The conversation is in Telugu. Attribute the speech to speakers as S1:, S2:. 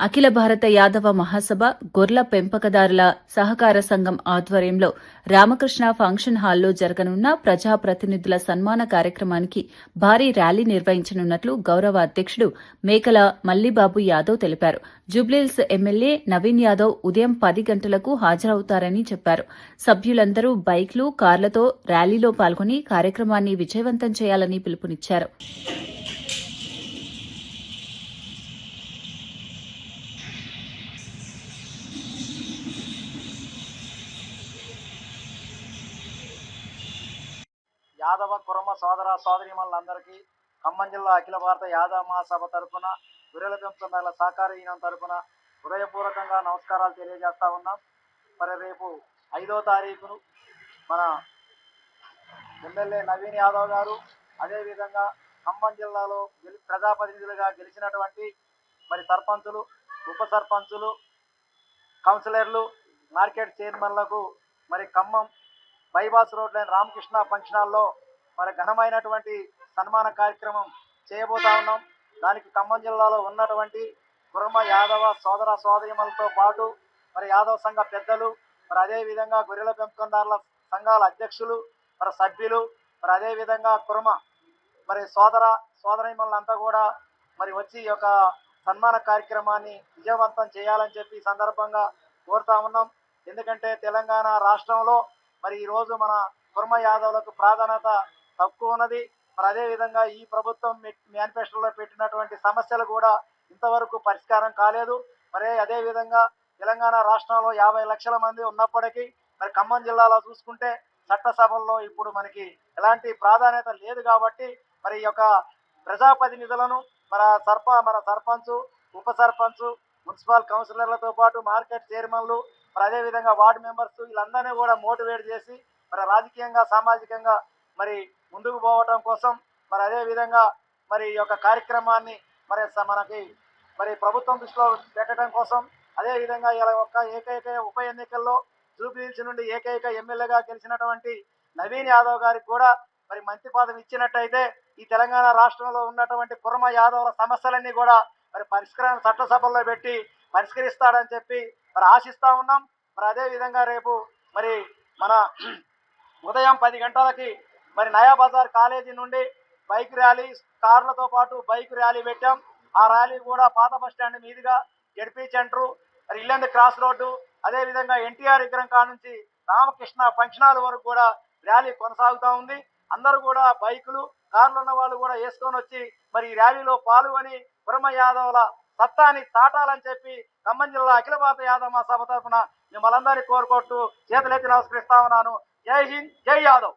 S1: అఖిల భారత యాదవ మహాసభ గొర్ల పెంపకదారుల సహకార సంఘం ఆధ్వర్యంలో రామకృష్ణ ఫంక్షన్ హాల్లో జరగనున్న ప్రజాప్రతినిధుల సన్మాన కార్యక్రమానికి భారీ ర్యాలీ నిర్వహించనున్నట్లు గౌరవ అధ్యక్షుడు మేకల మల్లిబాబు యాదవ్ తెలిపారు. జూబ్లీహిల్స్ ఎమ్మెల్యే నవీన్ యాదవ్ ఉదయం 10 గంటలకు హాజరవుతారని చెప్పారు. సభ్యులందరూ బైక్లు, కార్లతో ర్యాలీలో పాల్గొని కార్యక్రమాన్ని విజయవంతం చేయాలని పిలుపునిచ్చారు.
S2: యాదవ కుర్మ సోదర సోదరీమణులందరికీ ఖమ్మం జిల్లా అఖిల భారత యాదవ మహాసభ తరఫున గొర్రెల పెంపకందారుల సహకార యూనియన్ తరఫున హృదయపూర్వకంగా నమస్కారాలు తెలియజేస్తా ఉన్నాం. మరి రేపు 5వ తారీఖును మన ఎమ్మెల్యే నవీన్ యాదవ్ గారు, అదేవిధంగా ఖమ్మం జిల్లాలో ప్రజాప్రతినిధులుగా గెలిచినటువంటి మరి సర్పంచులు, ఉప సర్పంచులు, కౌన్సిలర్లు, మార్కెట్ చైర్మన్లకు మరి Khammam bypass road line Ramakrishna function హాల్లో మరి ఘనమైనటువంటి సన్మాన కార్యక్రమం చేయబోతా ఉన్నాం. దానికి ఖమ్మం జిల్లాలో ఉన్నటువంటి కుర్మ యాదవ సోదర సోదరీమణులతో పాటు మరి యాదవ సంఘ పెద్దలు, మరి అదేవిధంగా గొర్రెల పెంపకందారుల సంఘాల అధ్యక్షులు, మరి సభ్యులు, మరి అదేవిధంగా కుర్మ మరి సోదర సోదరీమణులంతా కూడా మరి వచ్చి ఈ యొక్క సన్మాన కార్యక్రమాన్ని విజయవంతం చేయాలని చెప్పి ఈ సందర్భంగా కోరుతా ఉన్నాం. ఎందుకంటే తెలంగాణ రాష్ట్రంలో మరి ఈరోజు మన కుర్మ యాదవులకు ప్రాధాన్యత తక్కువ ఉన్నది. మరి అదేవిధంగా ఈ ప్రభుత్వం మేనిఫెస్టోలో పెట్టినటువంటి సమస్యలు కూడా ఇంతవరకు పరిష్కారం కాలేదు. మరి అదేవిధంగా తెలంగాణ రాష్ట్రంలో 50 లక్షల మంది ఉన్నప్పటికీ మరి ఖమ్మం జిల్లాలో చూసుకుంటే చట్టసభల్లో ఇప్పుడు మనకి ఎలాంటి ప్రాధాన్యత లేదు. కాబట్టి మరి ఈ యొక్క ప్రజాప్రతినిధులను మన సర్పంచ్, ఉప సర్పంచ్, మున్సిపల్ కౌన్సిలర్లతో పాటు మార్కెట్ చైర్మన్లు, మరి అదేవిధంగా వార్డు మెంబర్స్ వీళ్ళందరినీ కూడా మోటివేట్ చేసి మరి రాజకీయంగా సామాజికంగా మరి ముందుకు పోవటం కోసం మరి అదేవిధంగా మరి ఈ యొక్క కార్యక్రమాన్ని మనకి మరి ప్రభుత్వం దృష్టిలో పెట్టడం కోసం, అదేవిధంగా ఇలా ఏకైక ఉప ఎన్నికల్లో జూబ్లీహిల్స్ నుండి ఏకైక ఎమ్మెల్యేగా గెలిచినటువంటి నవీన్ యాదవ్ గారికి కూడా మరి మంత్రి పదవి ఇచ్చినట్టయితే ఈ తెలంగాణ రాష్ట్రంలో ఉన్నటువంటి కుర్మ యాదవుల సమస్యలన్నీ కూడా మరి పరిష్కరణ చట్టసభల్లో పెట్టి పరిష్కరిస్తాడని చెప్పి మరి ఆశిస్తా ఉన్నాం. మరి అదేవిధంగా రేపు మరి మన ఉదయం 10 గంటలకి మరి నయా బజార్ కాలేజీ నుండి బైక్ ర్యాలీ, కార్లతో పాటు బైక్ ర్యాలీ పెట్టాం. ఆ ర్యాలీ కూడా పాత బస్టాండ్ మీదుగా జడ్పీ సెంటరు, మరి ఇల్లందు క్రాస్ రోడ్డు, అదేవిధంగా ఎన్టీఆర్ విగ్రహం కాడ నుంచి రామకృష్ణ ఫంక్షన్ హాల్ వరకు కూడా ర్యాలీ కొనసాగుతూ ఉంది. అందరూ కూడా బైకులు, కార్లు ఉన్న వాళ్ళు కూడా వేసుకొని వచ్చి మరి ఈ ర్యాలీలో పాల్గొని కుర్మ యాదవుల సత్తాని చాటాలని చెప్పి ఖమ్మం జిల్లా అఖిల భారత యాదవ మహాసభ తరఫున మిమ్మల్ని అందరినీ కోరుకుంటూ చేతులెత్తి నమస్కరిస్తా ఉన్నాను. జై హింద్, జై యాదవ్.